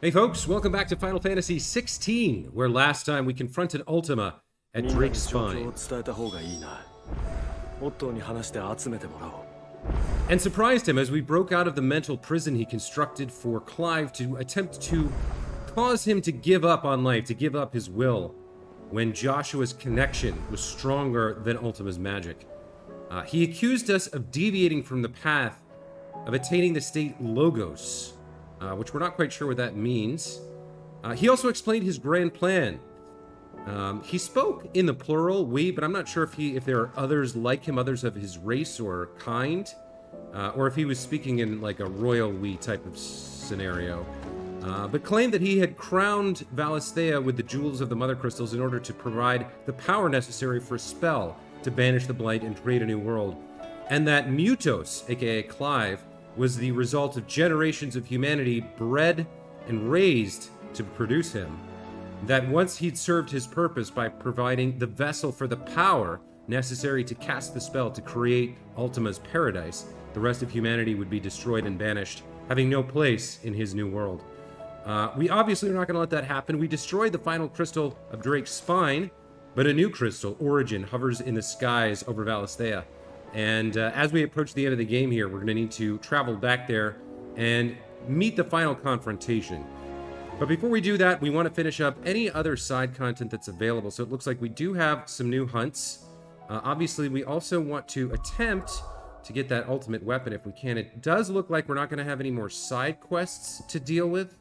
Hey folks, welcome back to Final Fantasy XVI, where last time we confronted Ultima at Drake's Spine. And surprised him as we broke out of the mental prison he constructed for Clive to attempt to cause him to give up on life, to give up his will, when Joshua's connection was stronger than Ultima's magic. He accused us of deviating from the path of attaining the state Logos, which we're not quite sure what that means. He also explained his grand plan. He spoke in the plural, we, but I'm not sure if there are others like him, others of his race or kind, or if he was speaking in like a royal we type of scenario. But claimed that he had crowned Valisthea with the jewels of the Mother Crystals in order to provide the power necessary for a spell to banish the Blight and create a new world. And that Mutos, aka Clive, was the result of generations of humanity bred and raised to produce him. That once he'd served his purpose by providing the vessel for the power necessary to cast the spell to create Ultima's paradise, the rest of humanity would be destroyed and banished, having no place in his new world. We obviously are not going to let that happen. We destroyed the final crystal of Drake's Spine, but a new crystal, Origin, hovers in the skies over Valisthea. And as we approach the end of the game here, we're going to need to travel back there and meet the final confrontation. But before we do that, we want to finish up any other side content that's available. So it looks like we do have some new hunts. Obviously, we also want to attempt to get that ultimate weapon if we can. It does look like we're not going to have any more side quests to deal with,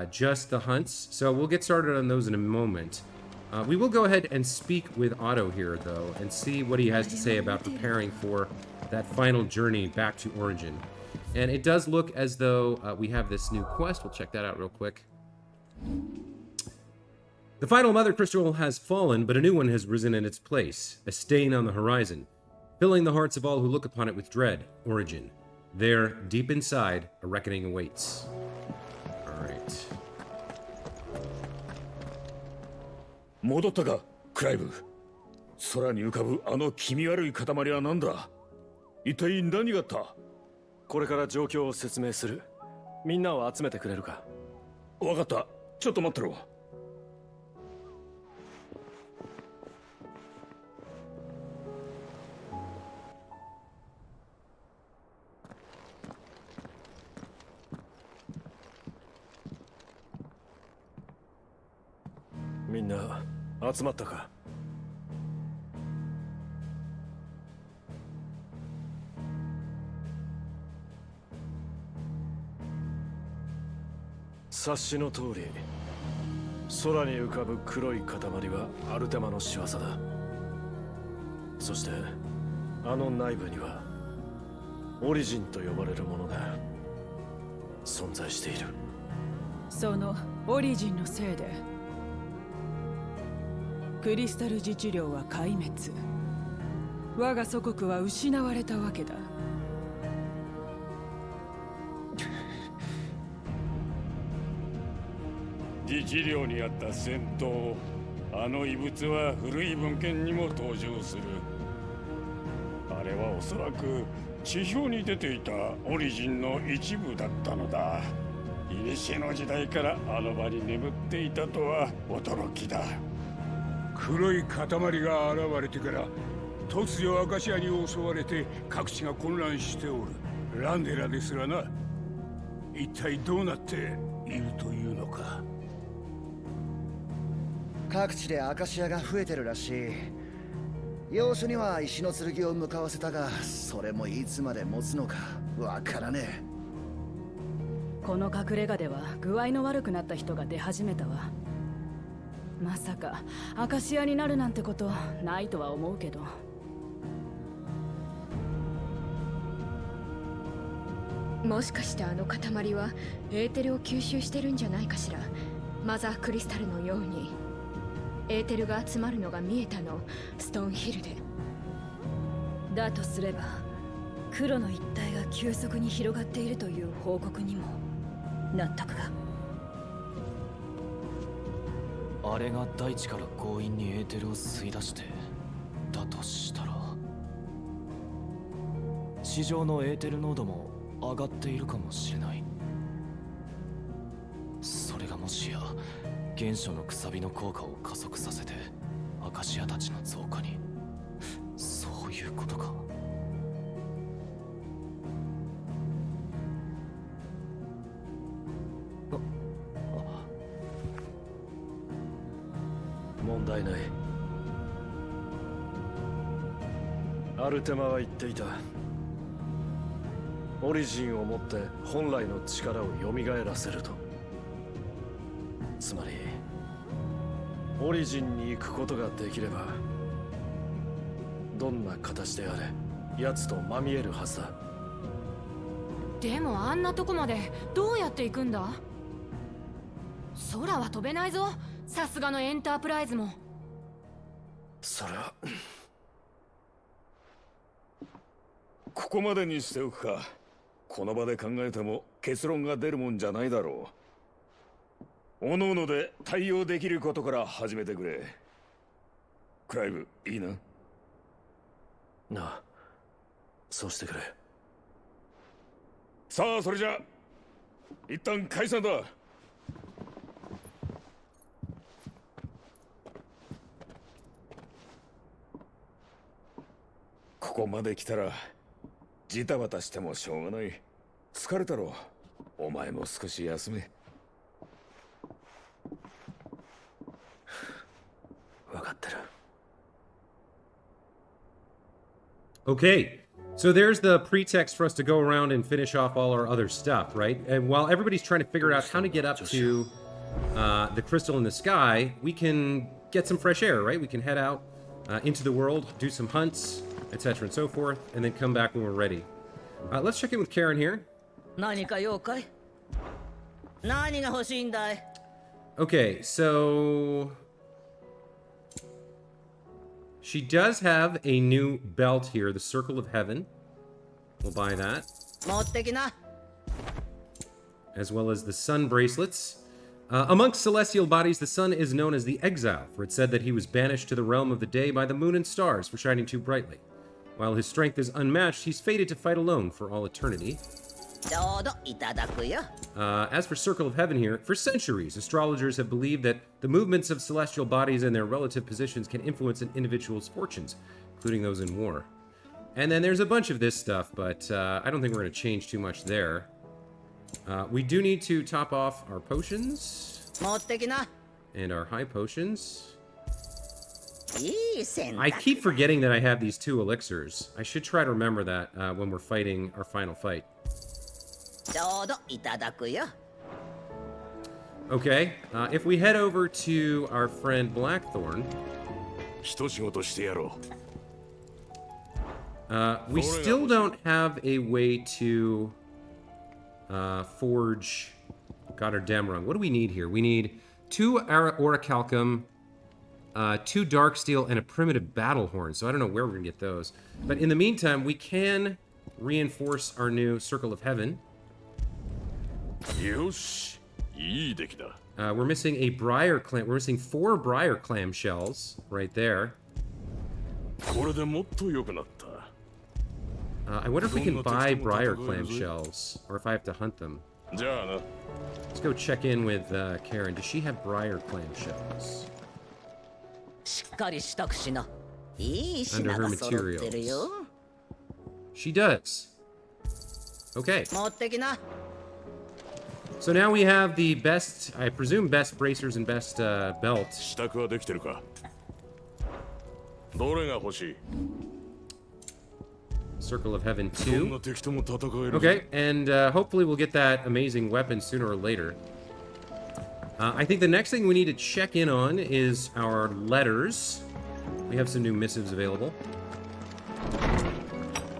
just the hunts. So we'll get started on those in a moment. We will go ahead and speak with Otto here, though, and see what he has to say about preparing for that final journey back to Origin. And it does look as though we have this new quest. We'll check that out real quick. The final Mother Crystal has fallen, but a new one has risen in its place, a stain on the horizon, filling the hearts of all who look upon it with dread. Origin. There, deep inside, a reckoning awaits. All right. 戻ったか、クライブ。空に浮かぶあの気味悪い塊は何だ。一体何があった。これから状況を説明する。みんなを集めてくれるか。わかった。ちょっと待ってろ。みんな集まったか。察しの通り、空に浮かぶ黒い塊はアルテマの仕業だ。そしてあの内部にはオリジンと呼ばれるものが存在している。そのオリジンのせいでクリスタル自治領は壊滅。我が祖国は失われたわけだ。自治領にあった戦闘、あの遺物は古い文献にも登場する。あれはおそらく地表に出ていたオリジンの一部だったのだ。古の時代からあの場に眠っていたとは驚きだ。黒い塊が現れてから突如アカシアに襲われて各地が混乱しておる。ランデラですらな。一体どうなっているというのか。各地でアカシアが増えてるらしい。要所には石の剣を向かわせたが、それもいつまで持つのかわからねえ。この隠れ家では具合の悪くなった人が出始めたわ。まさかアカシアになるなんてことないとは思うけど。もしかしてあの塊はエーテルを吸収してるんじゃないかしら。マザークリスタルのようにエーテルが集まるのが見えたの、ストーンヒルで。だとすれば黒の一帯が急速に広がっているという報告にも納得が。あれが大地から強引にエーテルを吸い出してだとしたら、地上のエーテル濃度も上がっているかもしれない。原初のくさびの効果を加速させてアカシアたちの増加に。そういうことか。問題ない。アルテマは言っていた。オリジンをもって本来の力を蘇らせると。つまりオリジンに行くことができればどんな形であれ奴とまみえるはずだ。でもあんなとこまでどうやって行くんだ？空は飛べないぞ、さすがのエンタープライズも。それはここまでにしておくか。この場で考えても結論が出るもんじゃないだろう。おのおので対応できることから始めてくれ。クライブ、いいな？なあ、そうしてくれ。さあ、それじゃ一旦解散だ。ここまで来たらジタバタしてもしょうがない。疲れたろ。お前も少し休め。分かってる。Okay, so there's the pretext for us to go around and finish off all our other stuff, right? And while everybody's trying to figure out how to get up to the crystal in the sky, we can get some fresh air, right? We can head out into the world, do some hunts, etc. and so forth, and then come back when we're ready. Let's check in with Karen here. Okay, so she does have a new belt here, the Circle of Heaven. We'll buy that. As well as the sun bracelets. Amongst celestial bodies, the sun is known as the Exile, for it's said that he was banished to the realm of the day by the moon and stars for shining too brightly. While his strength is unmatched, he's fated to fight alone for all eternity. As for Circle of Heaven here, for centuries, astrologers have believed that the movements of celestial bodies and their relative positions can influence an individual's fortunes, including those in war. And then there's a bunch of this stuff, but I don't think we're going to change too much there. We do need to top off our potions. And our high potions. I keep forgetting that I have these 2 elixirs. I should try to remember that when we're fighting our final fight. Okay, if we head over to our friend Blackthorn, we still don't have a way to forge Goddardemrung. What do we need here? We need 2 Orichalcum, 2 Darksteel, and a primitive battle horn. So I don't know where we're gonna get those. But in the meantime, we can reinforce our new Circle of Heaven. We're missing a briar clam. We're missing 4 briar clam shells right there. I wonder if we can buy briar clam shells, or if I have to hunt them. Let's go check in with Karen. Does she have briar clam shells? Under her materials. She does. Okay. So now we have the best, I presume, best bracers and best belts. Circle of Heaven 2. Okay, and hopefully we'll get that amazing weapon sooner or later. I think the next thing we need to check in on is our letters. We have some new missives available.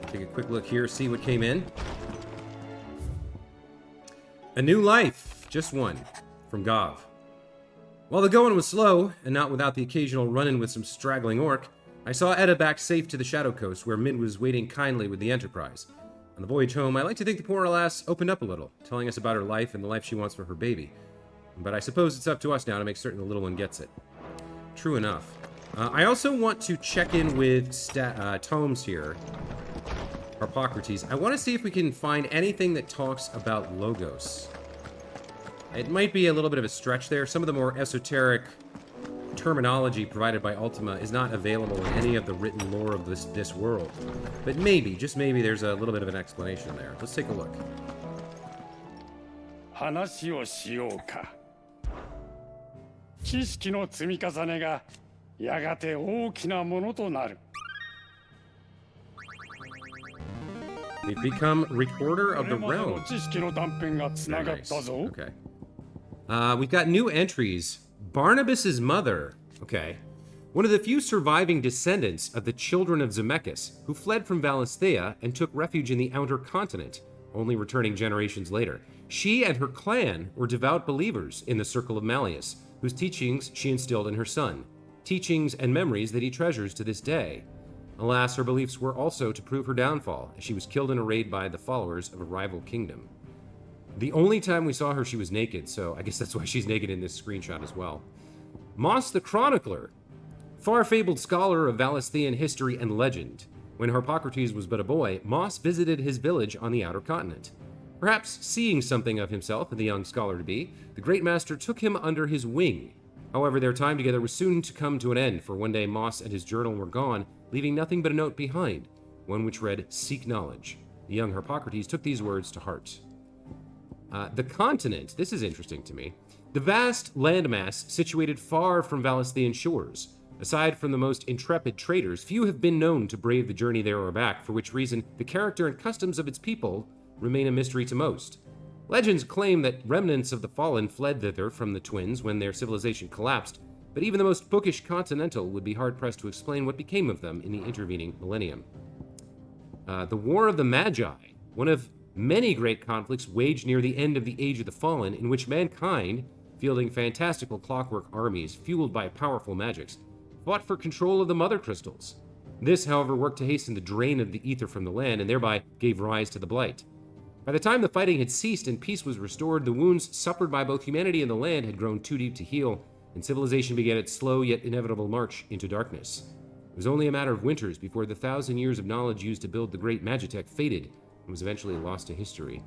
Take a quick look here, see what came in. A new life, just one, from Gov. While the going was slow, and not without the occasional run-in with some straggling orc, I saw Edda back safe to the Shadow Coast, where Mid was waiting kindly with the Enterprise. On the voyage home, I like to think the poor lass opened up a little, telling us about her life and the life she wants for her baby. But I suppose it's up to us now to make certain the little one gets it. True enough. I also want to check in with tomes here. Harpocrates. I want to see if we can find anything that talks about Logos. It might be a little bit of a stretch there. Some of the more esoteric terminology provided by Ultima is not available in any of the written lore of this world. But maybe, just maybe, there's a little bit of an explanation there. Let's take a look. 話をしようか。知識の積み重ねがやがて大きなものとなる。We've become recorder of the これまで realm. の知識の断片がつな Very がっ nice. たぞ。 Okay. We've got new entries. Barnabas's mother. Okay. One of the few surviving descendants of the children of Zemeckis, who fled from Valisthea and took refuge in the outer continent, only returning generations later. She and her clan were devout believers in the Circle of Malleus, whose teachings she instilled in her son. Teachings and memories that he treasures to this day. Alas, her beliefs were also to prove her downfall, as she was killed in a raid by the followers of a rival kingdom. The only time we saw her, she was naked, so I guess that's why she's naked in this screenshot as well. Moss the Chronicler, far-fabled scholar of Valisthean history and legend. When Harpocrates was but a boy, Moss visited his village on the outer continent. Perhaps seeing something of himself in the young scholar-to-be, the great master took him under his wing. However, their time together was soon to come to an end, for one day Moss and his journal were gone, leaving nothing but a note behind, one which read, "Seek knowledge." The young Harpocrates took these words to heart. The continent, this is interesting to me. The vast landmass situated far from Valisthean shores. Aside from the most intrepid traders, few have been known to brave the journey there or back, for which reason the character and customs of its people remain a mystery to most. Legends claim that remnants of the fallen fled thither from the twins when their civilization collapsed, but even the most bookish continental would be hard-pressed to explain what became of them in the intervening millennium. The War of the Magi, one of many great conflicts waged near the end of the Age of the Fallen, in which mankind, fielding fantastical clockwork armies fueled by powerful magics, fought for control of the mother crystals. This, however, worked to hasten the drain of the ether from the land and thereby gave rise to the Blight. By the time the fighting had ceased and peace was restored, the wounds suffered by both humanity and the land had grown too deep to heal, and civilization began its slow yet inevitable march into darkness. It was only a matter of winters before the 1,000 years of knowledge used to build the great Magitech faded and was eventually lost to history.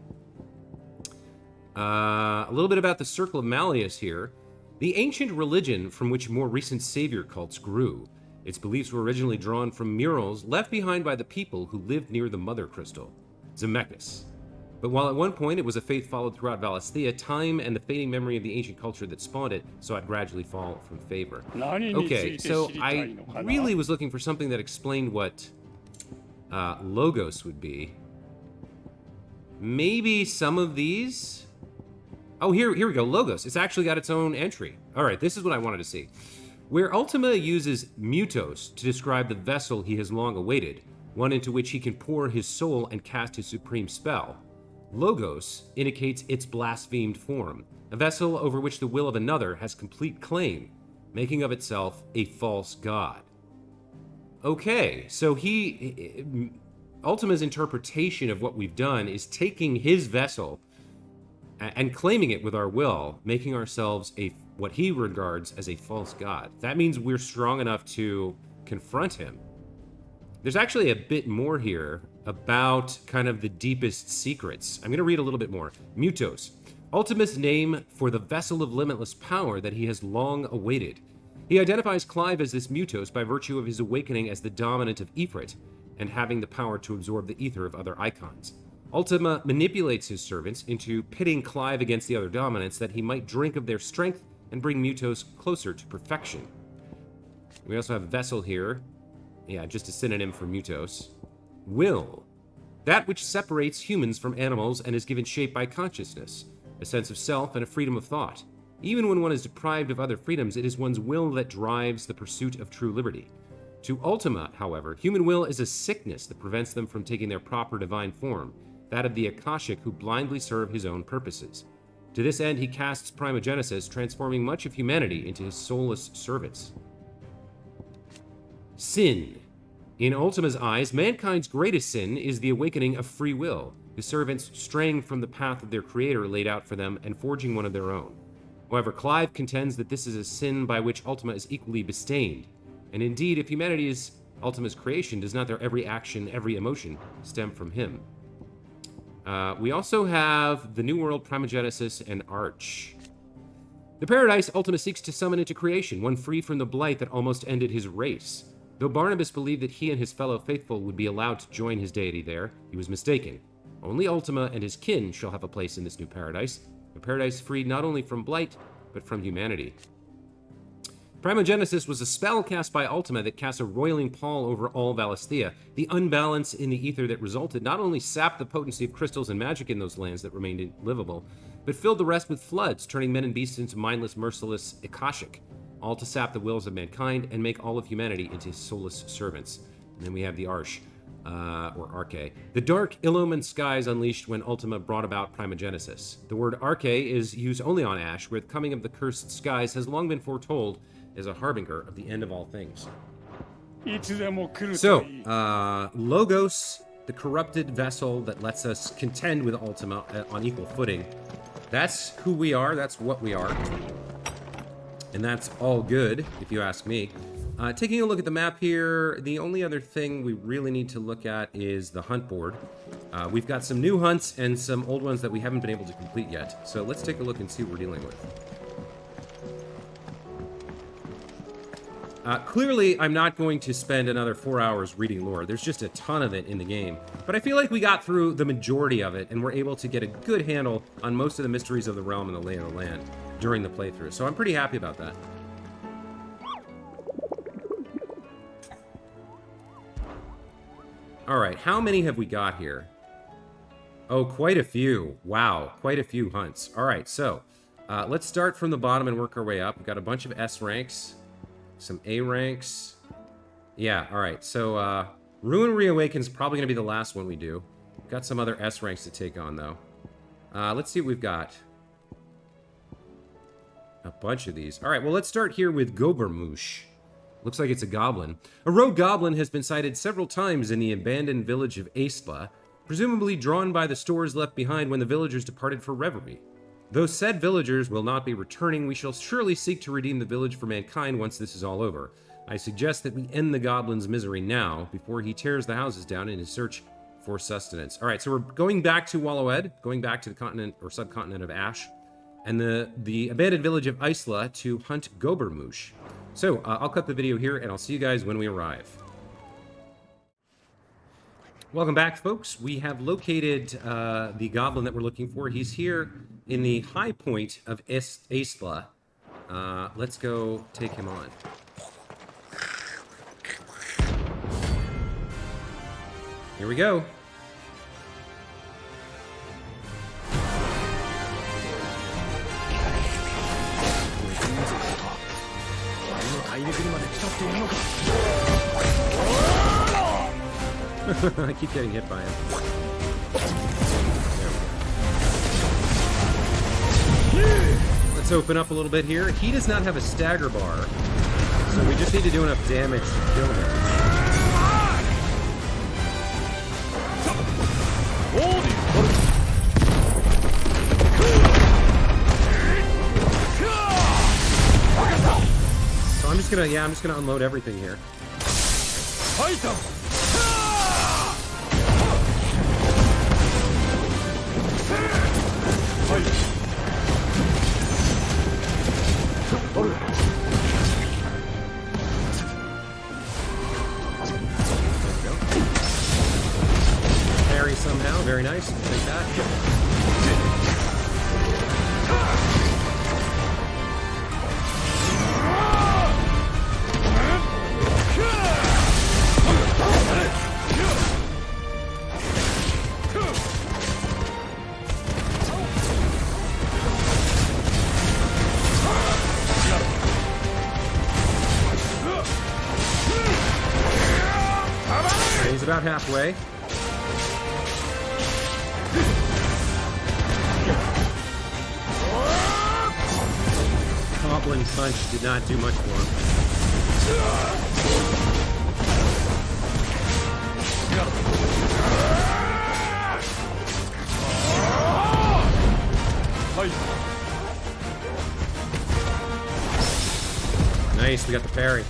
A little bit about the Circle of Malleus here. The ancient religion from which more recent savior cults grew. Its beliefs were originally drawn from murals left behind by the people who lived near the mother crystal, Zemeckis. But while at one point it was a faith followed throughout Valisthea, time and the fading memory of the ancient culture that spawned it saw it gradually fall from favor. Okay, so I really was looking for something that explained what Logos would be. Maybe some of these? Oh, here we go, Logos. It's actually got its own entry. All right, this is what I wanted to see. Where Ultima uses Mutos to describe the vessel he has long awaited, one into which he can pour his soul and cast his supreme spell, Logos indicates its blasphemed form, a vessel over which the will of another has complete claim, making of itself a false god. Okay, so Ultima's interpretation of what we've done is taking his vessel and claiming it with our will, making ourselves what he regards as a false god. That means we're strong enough to confront him. There's actually a bit more here about kind of the deepest secrets. I'm going to read a little bit more. Mutos, Ultima's name for the vessel of limitless power that he has long awaited. He identifies Clive as this Mutos by virtue of his awakening as the dominant of Ifrit and having the power to absorb the ether of other icons. Ultima manipulates his servants into pitting Clive against the other dominants that he might drink of their strength and bring Mutos closer to perfection. We also have Vessel here. Yeah, just a synonym for Mutos. Will. That which separates humans from animals and is given shape by consciousness, a sense of self and a freedom of thought. Even when one is deprived of other freedoms, it is one's will that drives the pursuit of true liberty. To Ultima, however, human will is a sickness that prevents them from taking their proper divine form, that of the Akashic who blindly serve his own purposes. To this end, he casts Primogenesis, transforming much of humanity into his soulless servants. Sin. In Ultima's eyes, mankind's greatest sin is the awakening of free will, his servants straying from the path of their creator laid out for them and forging one of their own. However, Clive contends that this is a sin by which Ultima is equally bestained, and indeed, if humanity is Ultima's creation, does not their every action, every emotion stem from him? We also have the New World, Primogenesis, and ARCHE. The paradise Ultima seeks to summon into creation, one free from the blight that almost ended his race. Though Barnabas believed that he and his fellow faithful would be allowed to join his deity there, he was mistaken. Only Ultima and his kin shall have a place in this new paradise, a paradise freed not only from blight, but from humanity. Primogenesis was a spell cast by Ultima that cast a roiling pall over all Valisthea. The unbalance in the ether that resulted not only sapped the potency of crystals and magic in those lands that remained livable, but filled the rest with floods, turning men and beasts into mindless, merciless Akashic, all to sap the wills of mankind and make all of humanity into soulless servants. And then we have the ARCHE, or ARCHE. The dark, ill-omened skies unleashed when Ultima brought about Primogenesis. The word ARCHE is used only on Ash, where the coming of the cursed skies has long been foretold as a harbinger of the end of all things. So, Logos, the corrupted vessel that lets us contend with Ultima on equal footing. That's who we are, that's what we are. And that's all good, if you ask me. Taking a look at the map here, the only other thing we really need to look at is the hunt board. We've got some new hunts and some old ones that we haven't been able to complete yet. So let's take a look and see what we're dealing with. Clearly, I'm not going to spend another 4 hours reading lore. There's just a ton of it in the game. But I feel like we got through the majority of it, and we're able to get a good handle on most of the mysteries of the realm and the lay of the land during the playthrough. So I'm pretty happy about that. Alright, how many have we got here? Oh, quite a few. Wow, quite a few hunts. Alright, so let's start from the bottom and work our way up. We've got a bunch of S ranks. Some A ranks. Yeah, alright. So, Ruin Reawaken's probably going to be the last one we do. We've got some other S ranks to take on, though. Let's see what we've got. A bunch of these. Alright, well, let's start here with Gobermush. Looks like it's a goblin. A rogue goblin has been sighted several times in the abandoned village of Aestla, presumably drawn by the stores left behind when the villagers departed for reverie. Though said villagers will not be returning, we shall surely seek to redeem the village for mankind once this is all over. I suggest that we end the goblin's misery now, before he tears the houses down in his search for sustenance. Alright, so we're going back to Wallowed, going back to the continent, or subcontinent of Ash, and the abandoned village of Aestla to hunt Gobermush. So, I'll cut the video here, and I'll see you guys when we arrive. Welcome back, folks. We have located the goblin that we're looking for. He's here in the high point of Aestla. Let's go take him on. Here we go. I keep getting hit by him. Let's open up a little bit here. He does not have a stagger bar, so we just need to do enough damage to kill him. So I'm just gonna unload everything here. Parry somehow, very nice. Take that. He's about halfway. Goblin Punch did not do much for him. Nice, we got the parry.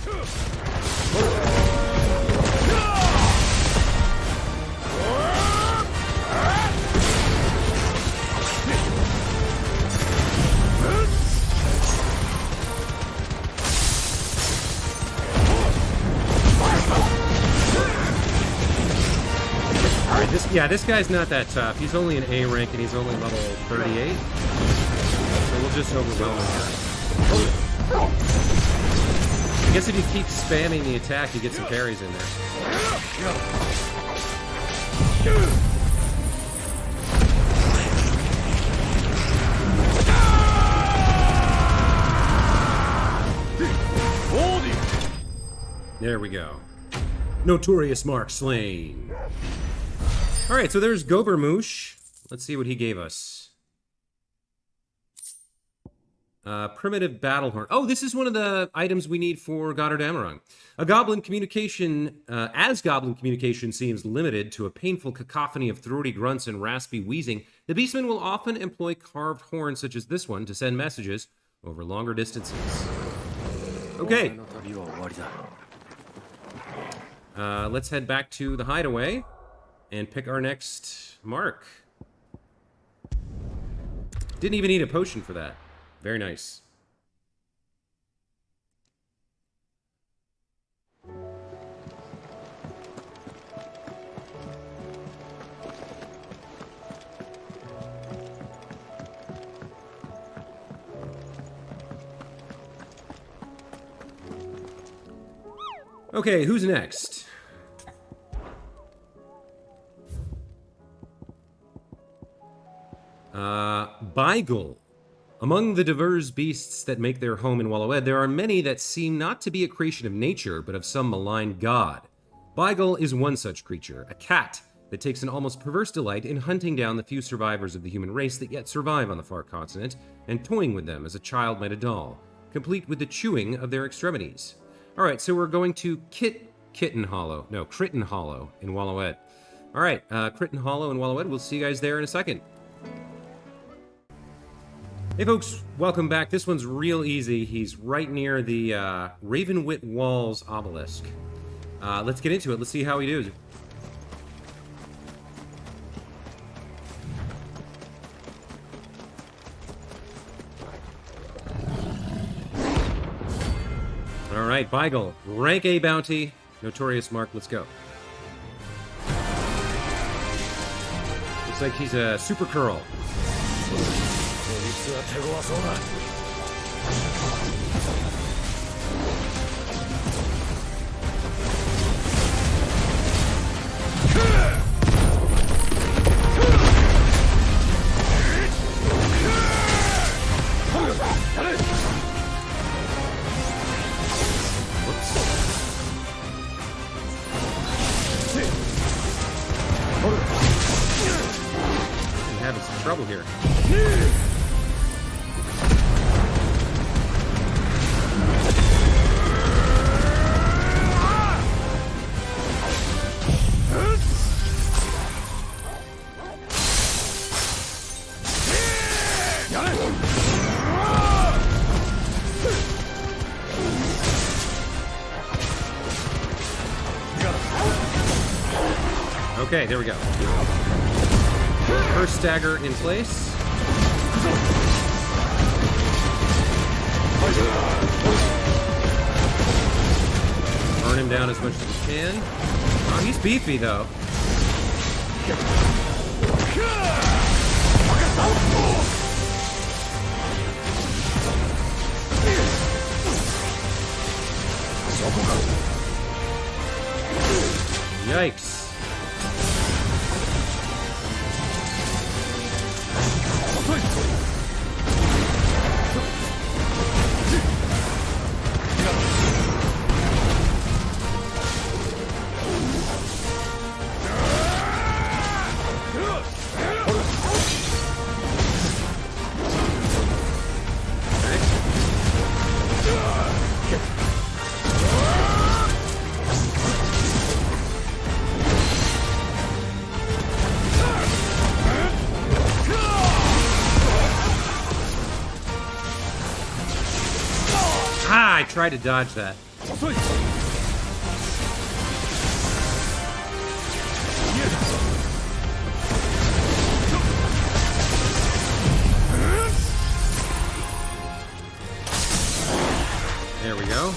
Alright, this guy's not that tough. He's only an A rank and he's only level 38. So we'll just overwhelm him. I guess if you keep spamming the attack, you get some parries in there. There we go. Notorious Mark slain. Alright, so there's Gobermoosh. Let's see what he gave us. Primitive battle horn. Oh, this is one of the items we need for Goddard Amarung. Goblin communication seems limited to a painful cacophony of throaty grunts and raspy wheezing, the beastman will often employ carved horns such as this one to send messages over longer distances. Okay. Let's head back to the hideaway and pick our next mark. Didn't even need a potion for that. Very nice. Okay, who's next? Beigel. Among the diverse beasts that make their home in Wallowed, there are many that seem not to be a creation of nature, but of some malign god. Beigel is one such creature, a cat that takes an almost perverse delight in hunting down the few survivors of the human race that yet survive on the far continent, and toying with them as a child might a doll, complete with the chewing of their extremities. Alright, so we're going to Critten Hollow in Wallowed. Alright, Critten Hollow in Wallowed, we'll see you guys there in a second. Hey folks, welcome back. This one's real easy. He's right near the Ravenwit Walls obelisk. Let's get into it. Let's see how he does. Alright, Beigel. Rank A bounty. Notorious Mark, let's go. Looks like he's a super curl. I'm having some trouble here. Okay, there we go. First stagger in place. Burn him down as much as we can. Oh, he's beefy though. Yikes. I tried to dodge that. There we go.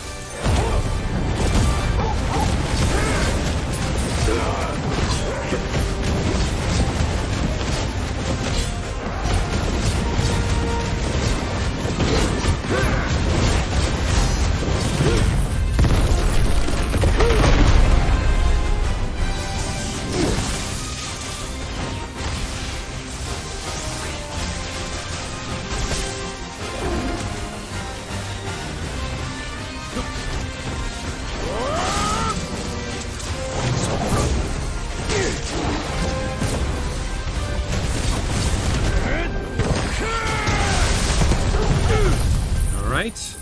right.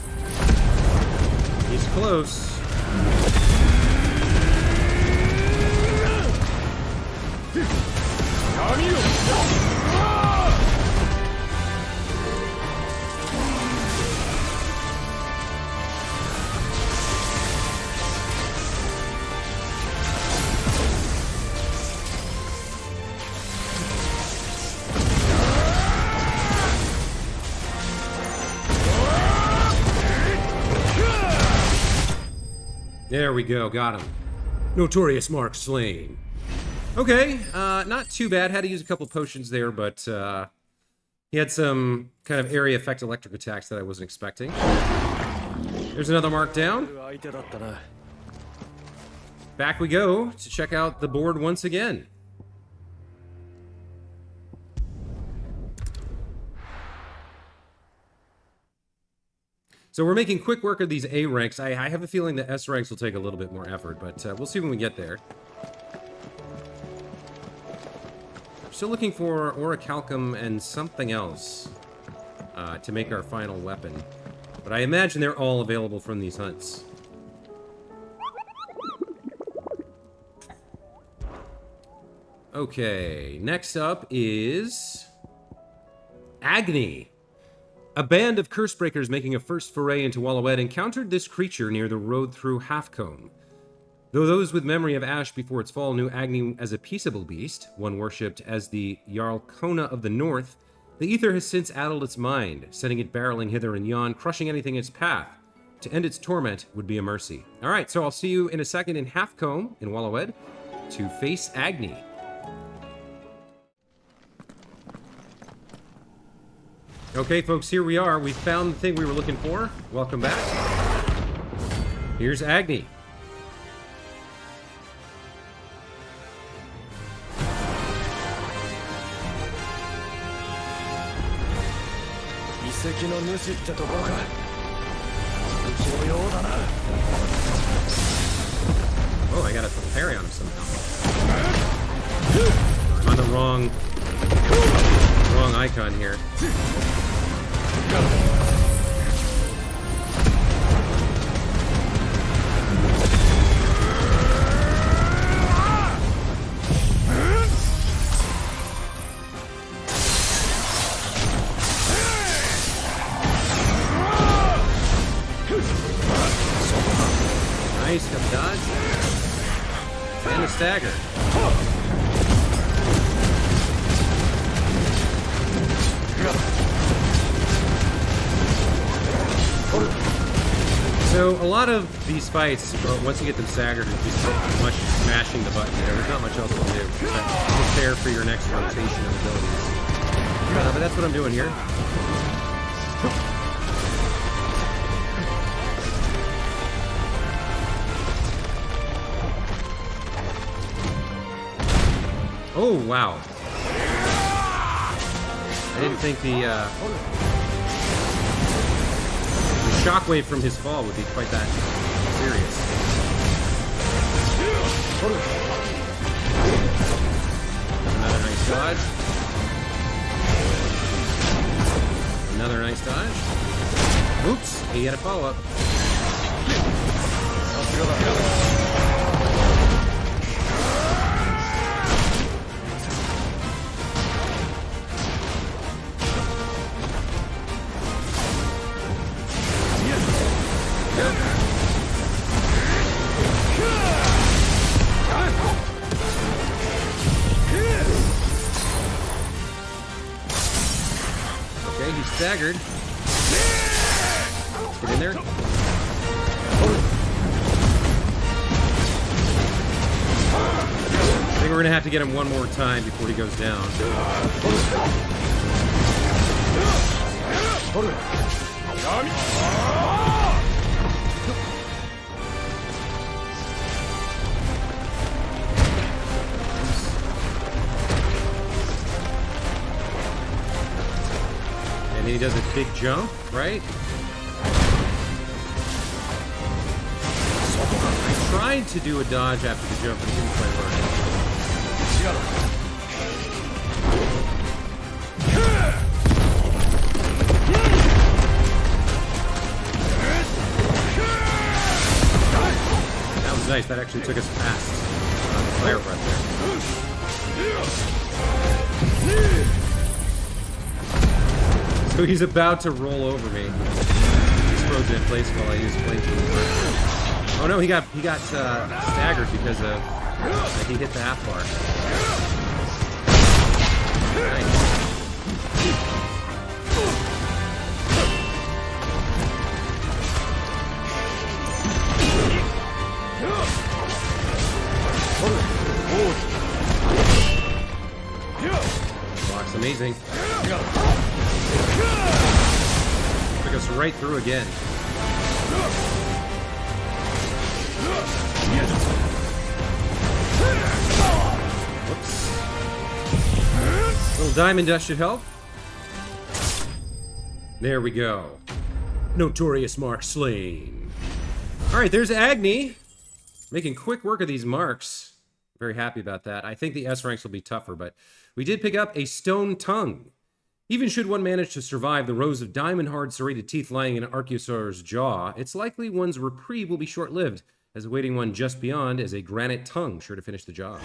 He's close. There we go, got him. Notorious Mark slain. Okay, not too bad. Had to use a couple potions there, but he had some kind of area effect electric attacks that I wasn't expecting. There's another mark down. Back we go to check out the board once again. So we're making quick work of these A ranks. I have a feeling the S ranks will take a little bit more effort, but we'll see when we get there. Still looking for orichalcum and something else to make our final weapon. But I imagine they're all available from these hunts. Okay, next up is Agni. A band of Cursebreakers making a first foray into Wallowed encountered this creature near the road through Halfcombe. Though those with memory of Ash before its fall knew Agni as a peaceable beast, one worshipped as the Jarl Kona of the North, the Ether has since addled its mind, sending it barreling hither and yon, crushing anything in its path. To end its torment would be a mercy. Alright, so I'll see you in a second in Halfcombe, in Wallowed, to face Agni. Okay, folks, here we are. We found the thing we were looking for. Welcome back. Here's Agni. Oh, I got a parry on him somehow. I'm on the wrong icon here. Nice, got the dodge. And a stagger. So a lot of these fights, once you get them staggered, it's just much mashing the button. There's not much else to do. Prepare for your next rotation of abilities. But that's what I'm doing here. Oh, wow. I didn't think the shockwave from his fall would be quite that serious. Another nice dodge. Another nice dodge. Oops, he had a follow-up. Staggered. Get in there. I think we're gonna have to get him one more time before he goes down. And then he does a big jump, right? I tried to do a dodge after the jump, but it didn't quite work. Nice, that actually took us past the fire breath there. So he's about to roll over me. He's frozen in place while I use flamethrower. Oh no, he got staggered because of he hit the half bar. Nice. Block's amazing. Took us right through again. Whoops. Little diamond dust should help. There we go. Notorious mark slain. Alright, there's Agni. Making quick work of these marks. Very happy about that. I think the S ranks will be tougher, but we did pick up a stone tongue. Even should one manage to survive the rows of diamond-hard serrated teeth lying in an Archosaur's jaw, it's likely one's reprieve will be short-lived, as awaiting one just beyond is a granite tongue, sure to finish the job.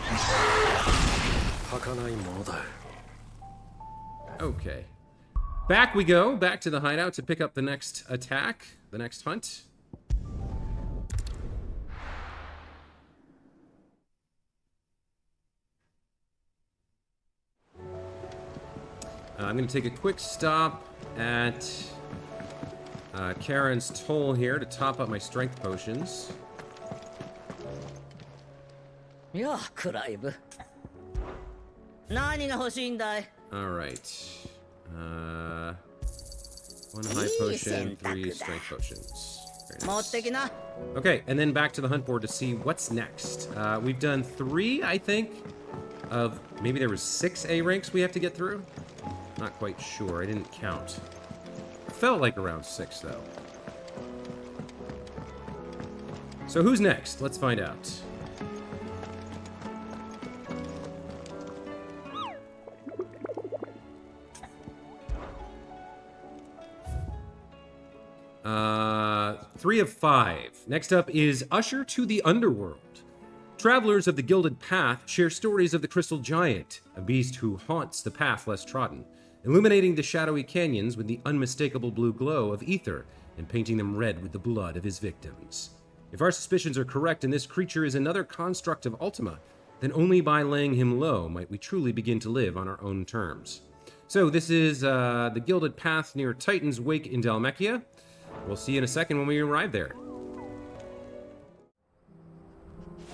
Okay. Back we go, back to the hideout to pick up the next attack, the next hunt. I'm going to take a quick stop at Karen's Toll here to top up my strength potions. Yeah, Clive. Alright. 1 high potion, 3 strength potions. Very nice. Okay, and then back to the hunt board to see what's next. We've done 3, I think, of maybe there was 6 A ranks we have to get through. Not quite sure. I didn't count. Felt like around 6, though. So who's next? Let's find out. Uh, 3 of 5. Next up is Usher to the Underworld. Travelers of the Gilded Path share stories of the Crystal Giant, a beast who haunts the path less trodden, illuminating the shadowy canyons with the unmistakable blue glow of ether and painting them red with the blood of his victims. If our suspicions are correct and this creature is another construct of Ultima, then only by laying him low might we truly begin to live on our own terms. So this is the Gilded Path near Titan's Wake in Dhalmekia. We'll see you in a second when we arrive there.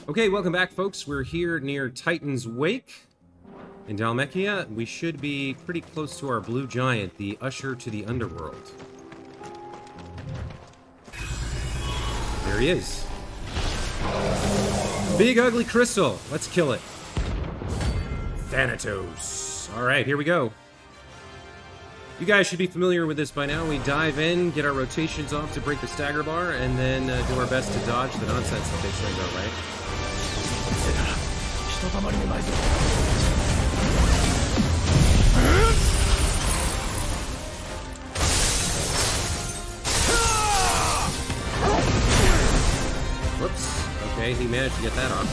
Okay, welcome back, folks. We're here near Titan's Wake in Dhalmekia. We should be pretty close to our blue giant, the Usher to the Underworld. There he is. Big ugly crystal. Let's kill it. Thanatos. All right, here we go. You guys should be familiar with this by now. We dive in, get our rotations off to break the stagger bar, and then do our best to dodge the nonsense that they send our way. Whoops. Okay, he managed to get that off.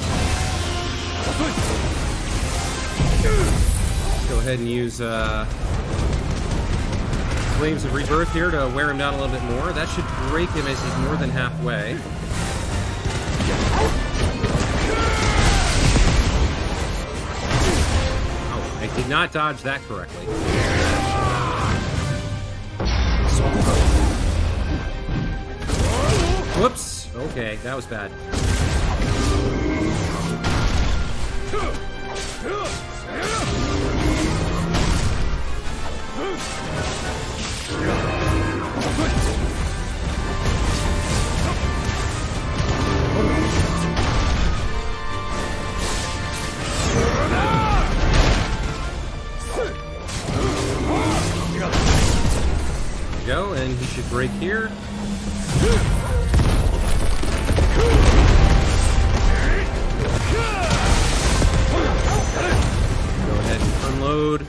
Go ahead and use Flames of Rebirth here to wear him down a little bit more. That should break him as he's more than halfway. Oh, I did not dodge that correctly. Whoops. Okay, that was bad. Go, and he should break here. Go ahead and unload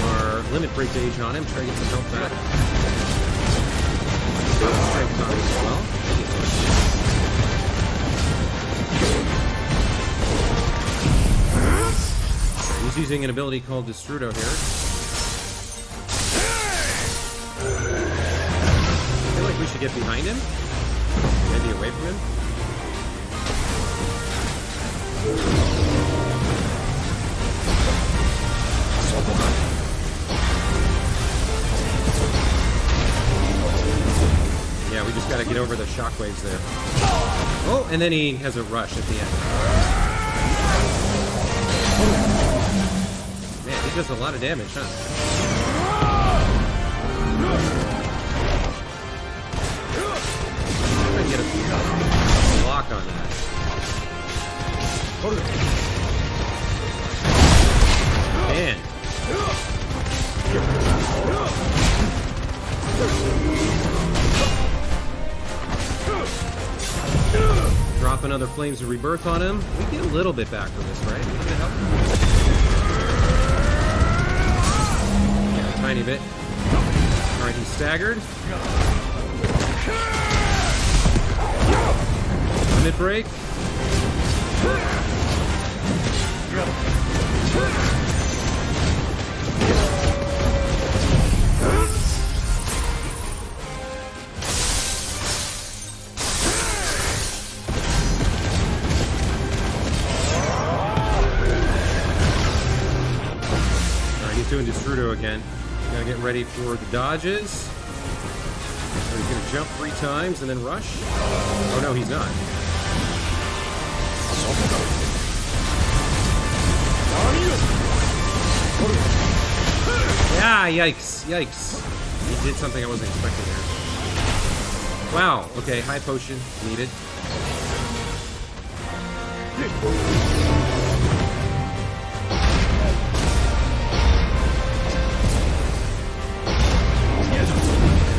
our limit break gauge on him, try to get some health back. Strength on as well. He's using an ability called Destrudo here. I feel like we should get behind him. Maybe away from him. Yeah, we just gotta get over the shockwaves there. Oh, and then he has a rush at the end. Man, he does a lot of damage, huh? Try to get a lock on that. Man. Drop another Flames of Rebirth on him. We get a little bit back from this, right? Yeah, a tiny bit. Alright, he's staggered. Limit break. Doing Destrudo again. Gotta get ready for the dodges. So he's gonna jump 3 times and then rush. Oh no, he's not. Yeah, yikes, yikes. He did something I wasn't expecting there. Wow, okay, high potion needed.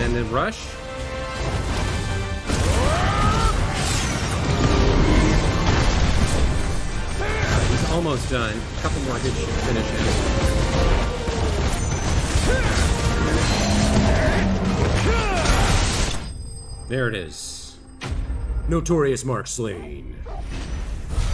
And then rush. He's almost done. A couple more hits should finish him. There it is. Notorious Mark slain.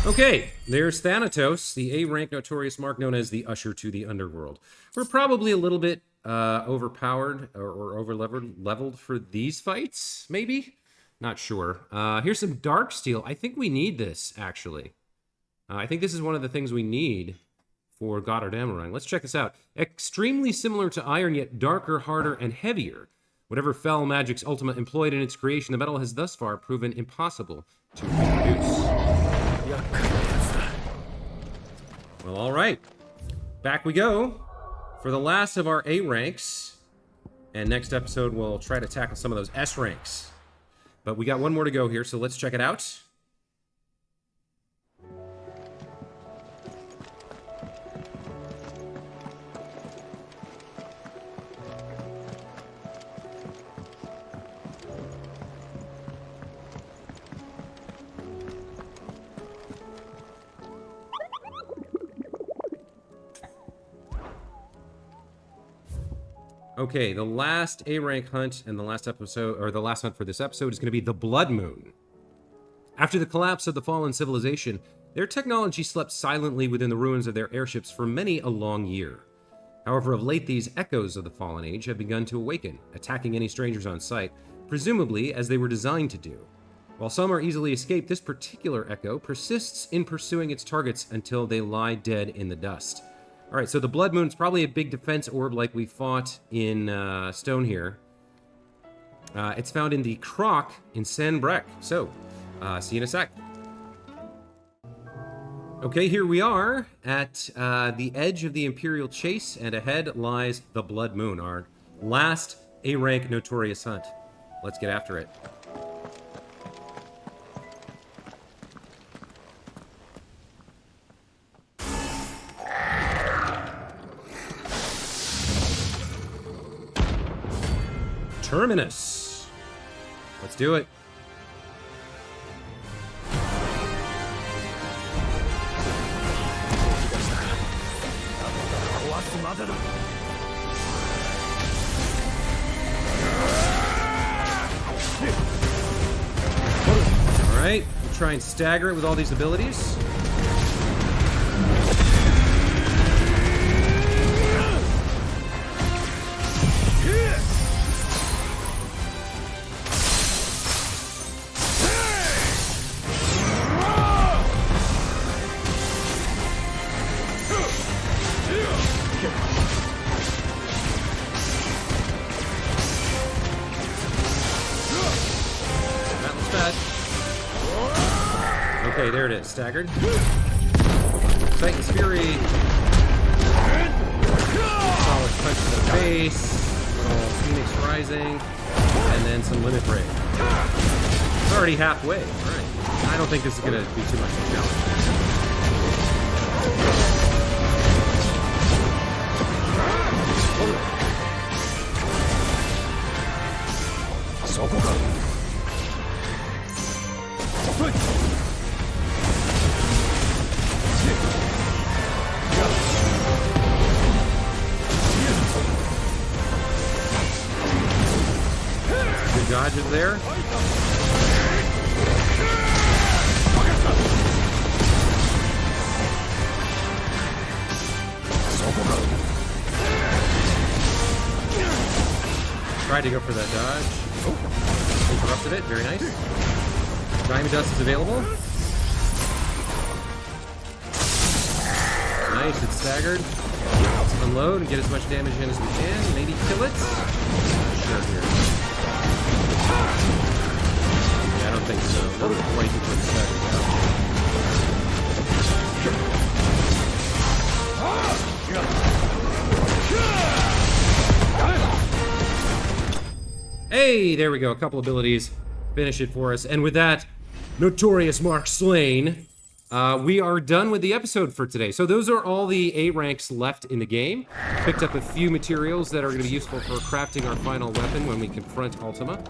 Okay, there's Thanatos, the A-rank Notorious Mark known as the Usher to the Underworld. We're probably a little bit overpowered or over-leveled for these fights, maybe? Not sure. Here's some Dark Steel. I think we need this, actually. I think this is one of the things we need for Goddard Amarang. Let's check this out. Extremely similar to iron, yet darker, harder, and heavier. Whatever Fel Magic's Ultima employed in its creation, the metal has thus far proven impossible to reproduce. Well, all right. Back we go for the last of our A ranks. And next episode, we'll try to tackle some of those S ranks. But we got one more to go here, so let's check it out. Okay, the last A-rank hunt and the last episode, or the last hunt for this episode, is going to be the Blood Moon. After the collapse of the fallen civilization, their technology slept silently within the ruins of their airships for many a long year. However, of late, these echoes of the fallen age have begun to awaken, attacking any strangers on sight, presumably as they were designed to do. While some are easily escaped, this particular echo persists in pursuing its targets until they lie dead in the dust. Alright, so the Blood Moon's probably a big defense orb like we fought in Stone here. It's found in the Croc in Sen Brek. So, see you in a sec. Okay, here we are at the edge of the Imperial Chase, and ahead lies the Blood Moon, our last A-rank Notorious hunt. Let's get after it. Terminus. Let's do it. Alright, we'll try and stagger it with all these abilities. there it is. Staggered. Titan's Fury. Solid punch to the face. Little Phoenix Rising. And then some Limit Break. It's already halfway. Alright. I don't think this is going to be too much of a challenge. Good dodges there. Tried to go for that dodge. Oh, interrupted it. Very nice. Diamond Dust is available. Nice, it's staggered. Let's unload and get as much damage in as we can. Maybe kill it. Not sure here. Yeah, I don't think so. No, way too quick staggered now. Hey, there we go. A couple abilities. Finish it for us. And with that, notorious mark slain, we are done with the episode for today. So those are all the A ranks left in the game. Picked up a few materials that are going to be useful for crafting our final weapon when we confront Ultima.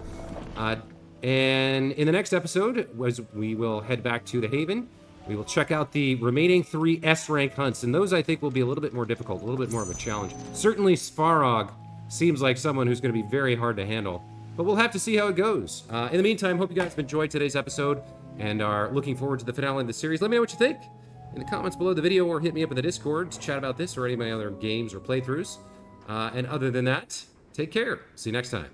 And in the next episode, we will head back to the Haven. We will check out the remaining 3 S rank hunts, and those I think will be a little bit more difficult, a little bit more of a challenge. Certainly Svarog seems like someone who's going to be very hard to handle, but we'll have to see how it goes. In the meantime, hope you guys have enjoyed today's episode and are looking forward to the finale of the series. Let me know what you think in the comments below the video, or hit me up in the Discord to chat about this or any of my other games or playthroughs. And other than that, take care. See you next time.